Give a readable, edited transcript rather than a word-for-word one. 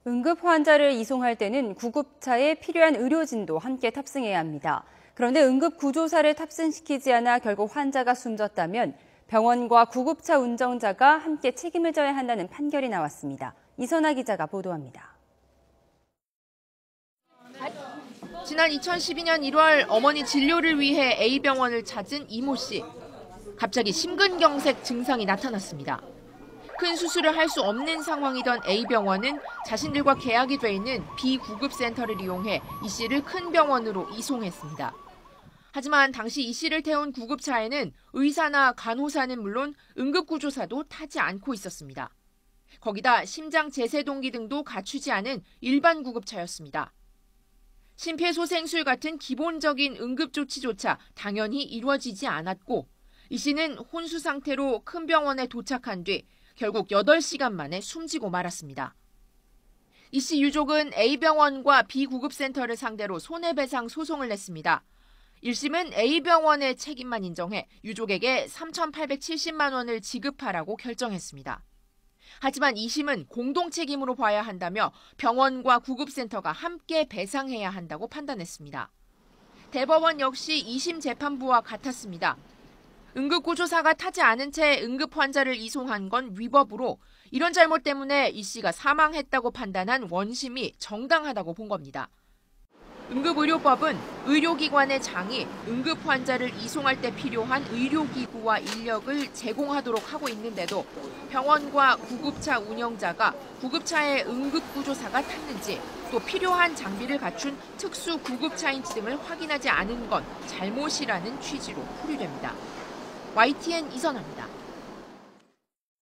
응급 환자를 이송할 때는 구급차에 필요한 의료진도 함께 탑승해야 합니다. 그런데 응급구조사를 탑승시키지 않아 결국 환자가 숨졌다면 병원과 구급차 운전자가 함께 책임을 져야 한다는 판결이 나왔습니다. 이선아 기자가 보도합니다. 지난 2012년 1월 어머니 진료를 위해 A병원을 찾은 이모 씨. 갑자기 심근경색 증상이 나타났습니다. 큰 수술을 할 수 없는 상황이던 A병원은 자신들과 계약이 돼 있는 B구급센터를 이용해 이 씨를 큰 병원으로 이송했습니다. 하지만 당시 이 씨를 태운 구급차에는 의사나 간호사는 물론 응급구조사도 타지 않고 있었습니다. 거기다 심장 제세동기 등도 갖추지 않은 일반 구급차였습니다. 심폐소생술 같은 기본적인 응급조치조차 당연히 이루어지지 않았고 이 씨는 혼수 상태로 큰 병원에 도착한 뒤 결국 8시간 만에 숨지고 말았습니다. 이 씨 유족은 A병원과 B구급센터를 상대로 손해배상 소송을 냈습니다. 1심은 A병원의 책임만 인정해 유족에게 3,870만 원을 지급하라고 결정했습니다. 하지만 2심은 공동 책임으로 봐야 한다며 병원과 구급센터가 함께 배상해야 한다고 판단했습니다. 대법원 역시 2심 재판부와 같았습니다. 응급구조사가 타지 않은 채 응급환자를 이송한 건 위법으로 이런 잘못 때문에 이 씨가 사망했다고 판단한 원심이 정당하다고 본 겁니다. 응급의료법은 의료기관의 장이 응급환자를 이송할 때 필요한 의료기구와 인력을 제공하도록 하고 있는데도 병원과 구급차 운영자가 구급차에 응급구조사가 탔는지 또 필요한 장비를 갖춘 특수 구급차인지 등을 확인하지 않은 건 잘못이라는 취지로 풀이됩니다. YTN 이선아입니다.